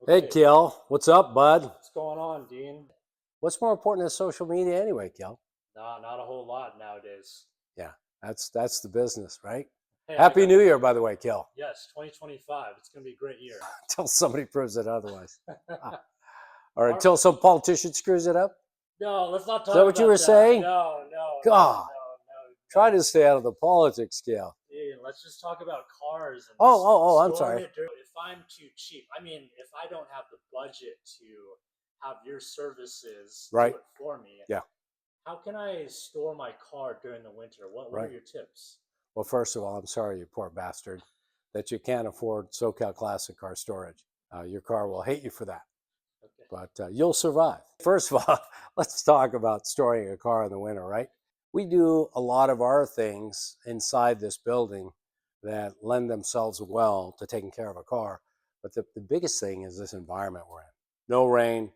Hey, Okay, Kel, what's up, bud? what's going on, Dean? What's more important than social media anyway, Kel? Not a whole lot nowadays. Yeah, that's the business, right? Hey, I Happy got New Year, by the way, Kel. yes, 2025. It's gonna be a great year. Until somebody proves it otherwise, or Our, until some politician screws it up. no, let's not Is that talk what you were about that. saying? God, try No. to stay out of the politics, Kel. Dean, let's just talk about cars and I'm storing sorry. it. If I'm too cheap, I mean, if I don't have the budget to have your services do Right? it for me, Yeah, how can I store my car during the winter? What are right. your tips? Well, first of all, I'm sorry, you poor bastard, that you can't afford SoCal Classic car storage. Your car will hate you for that. Okay. But you'll survive. First of all, let's talk about storing a car in the winter, right? We do a lot of our things inside this building that lend themselves well to taking care of a car. But the biggest thing is this environment we're in. No rain,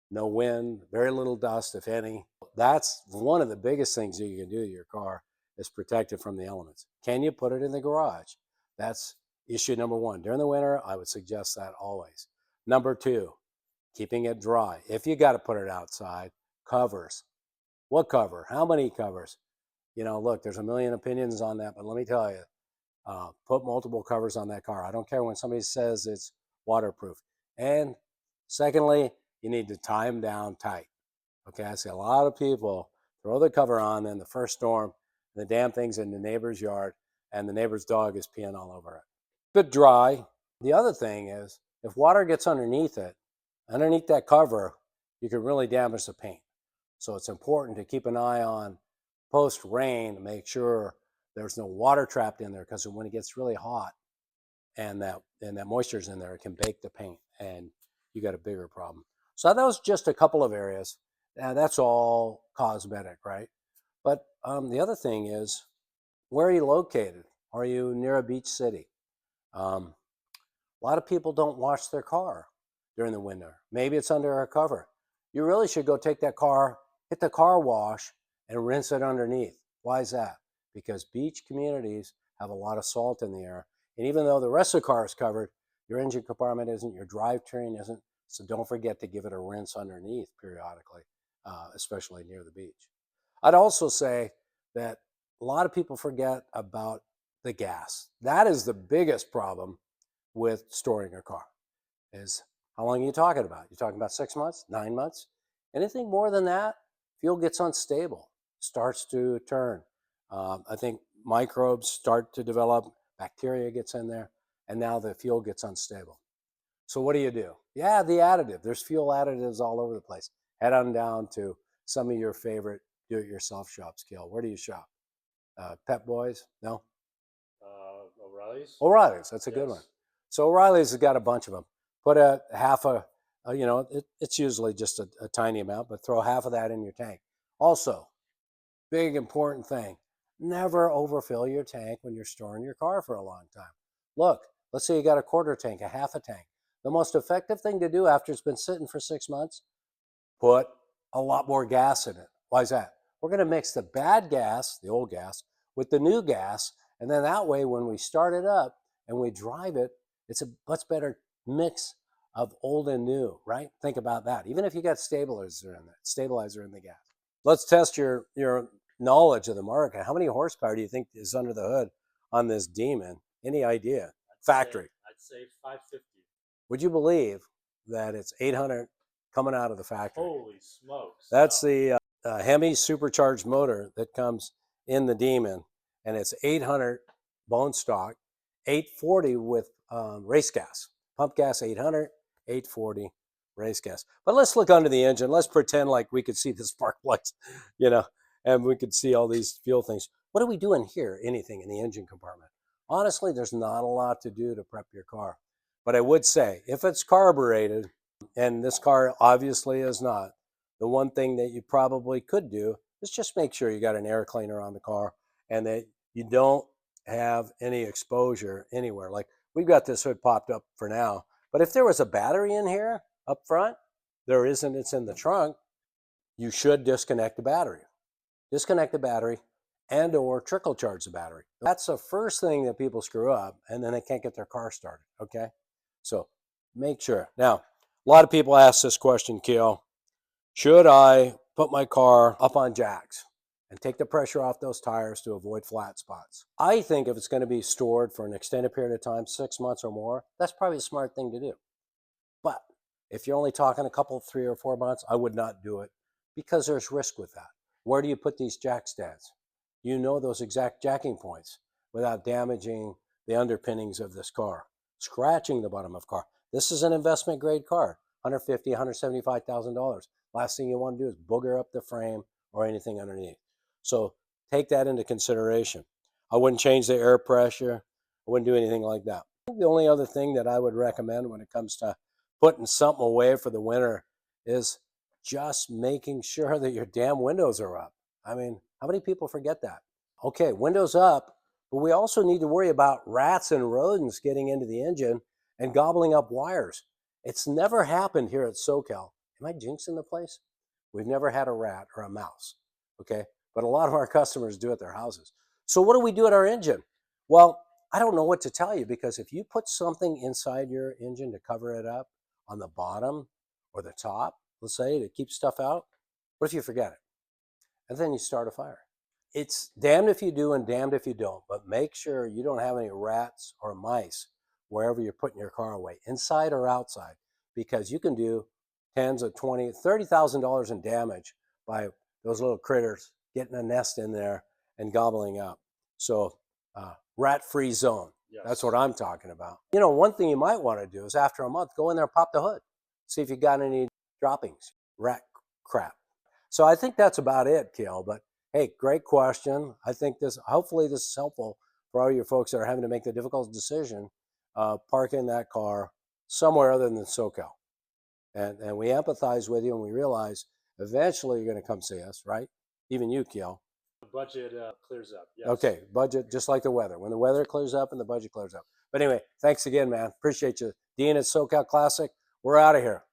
no wind, very little dust, if any. That's one of the biggest things that you can do to your car is protect it from the elements. Can you put it in the garage? That's issue number one. During the winter, I would suggest that always. Number two, keeping it dry. If you got to put it outside, covers. What cover? How many covers? Look, there's a million opinions on that, but let me tell you, put multiple covers on that car. I don't care when somebody says it's waterproof. And secondly, you need to tie them down tight. Okay, I see a lot of people throw the cover on in the first storm, and the damn thing's in the neighbor's yard, and the neighbor's dog is peeing all over it. Bit dry. The other thing is, if water gets underneath it, underneath that cover, you can really damage the paint. So it's important to keep an eye on post rain to make sure there's no water trapped in there, because when it gets really hot and that moisture's in there, it can bake the paint and you got a bigger problem. So that was just a couple of areas. That's all cosmetic, right? But the other thing is, where are you located? Are you near a beach city? Um, a lot of people don't wash their car during the winter. Maybe it's under a cover. You really should go take that car, hit the car wash, and rinse it underneath. Why is that? Because beach communities have a lot of salt in the air. And even though the rest of the car is covered, your engine compartment isn't, your drivetrain isn't. So don't forget to give it a rinse underneath periodically, especially near the beach. I'd also say that a lot of people forget about the gas. That is the biggest problem with storing your car. Is how long are you talking about? You're talking about 6 months, 9 months? Anything more than that, fuel gets unstable, starts to turn. I think microbes start to develop, bacteria gets in there, and now the fuel gets unstable. So what do? Yeah, the additive. There's fuel additives all over the place. Head on down to some of your favorite do-it-yourself shops, Kale. Where do you shop? Pep Boys? No? O'Reilly's? O'Reilly's. That's a good one. Yes. So O'Reilly's has got a bunch of them. Put a half it's usually just a tiny amount, but throw half of that in your tank. Also, big important thing, never overfill your tank when you're storing your car for a long time. Look, let's say you got a quarter tank, a half a tank. The most effective thing to do after it's been sitting for 6 months, put a lot more gas in it. Why is that? We're going to mix the bad gas, the old gas, with the new gas. And then that way, when we start it up and we drive it, it's a much better mix of old and new, right? Think about that. Even if you got stabilizer in the gas. Let's test your knowledge of the market. How many horsepower do you think is under the hood on this demon? Any idea? Factory. I'd say 550. Would you believe that it's 800 coming out of the factory? Holy smokes! That's No. the Hemi supercharged motor that comes in the Demon, and it's 800 bone stock, 840 with race gas, pump gas 800, 840 race gas. But let's look under the engine. Let's pretend like we could see the spark plugs, you know, and we could see all these fuel things. What are we doing here? Anything in the engine compartment? Honestly, there's not a lot to do to prep your car. But I would say if it's carbureted, and this car obviously is not, the one thing that you probably could do is just make sure you got an air cleaner on the car and that you don't have any exposure anywhere. Like we've got this hood popped up for now, but if there was a battery in here up front, there isn't, it's in the trunk, you should disconnect the battery. Disconnect the battery and or trickle charge the battery. That's the first thing that people screw up, and then they can't get their car started, okay? So Make sure. Now, a lot of people ask this question, Keel. Should I put my car up on jacks and take the pressure off those tires to avoid flat spots? I think if it's going to be stored for an extended period of time, 6 months or more, that's probably a smart thing to do. But if you're only talking a couple, 3 or 4 months, I would not do it because there's risk with that. Where do you put these jack stands? You know those exact jacking points without damaging the underpinnings of this car, scratching the bottom of the car. This is an investment grade car, $150,000, $175,000. Last thing you want to do is booger up the frame or anything underneath. So take that into consideration. I wouldn't change the air pressure. I wouldn't do anything like that. I think the only other thing that I would recommend when it comes to putting something away for the winter is just making sure that your damn windows are up. I mean, how many people forget that? Okay, windows up, but we also need to worry about rats and rodents getting into the engine and gobbling up wires. It's never happened here at SoCal. Am I jinxing the place? We've never had a rat or a mouse, okay? But a lot of our customers do at their houses. So what do we do at our engine? Well, I don't know what to tell you because if you put something inside your engine to cover it up on the bottom or the top, let's say, to keep stuff out, what if you forget it? And then you start a fire. It's damned if you do and damned if you don't, but make sure you don't have any rats or mice wherever you're putting your car away, inside or outside, because you can do tens of $20,000, $30,000 in damage by those little critters getting a nest in there and gobbling up. So rat-free zone. Yes. That's what I'm talking about. You know, one thing you might want to do is after a month, go in there, pop the hood, see if you got any droppings, rat crap. So I think that's about it, Kale. But hey, great question. I think hopefully this is helpful for all your folks that are having to make the difficult decision, parking that car somewhere other than SoCal. And we empathize with you and we realize eventually you're going to come see us, right? Even you, Kale. The budget clears up. Yes. Okay, budget, just like the weather. When the weather clears up and the budget clears up. But anyway, thanks again, man. Appreciate you. Dean at SoCal Classic. We're out of here.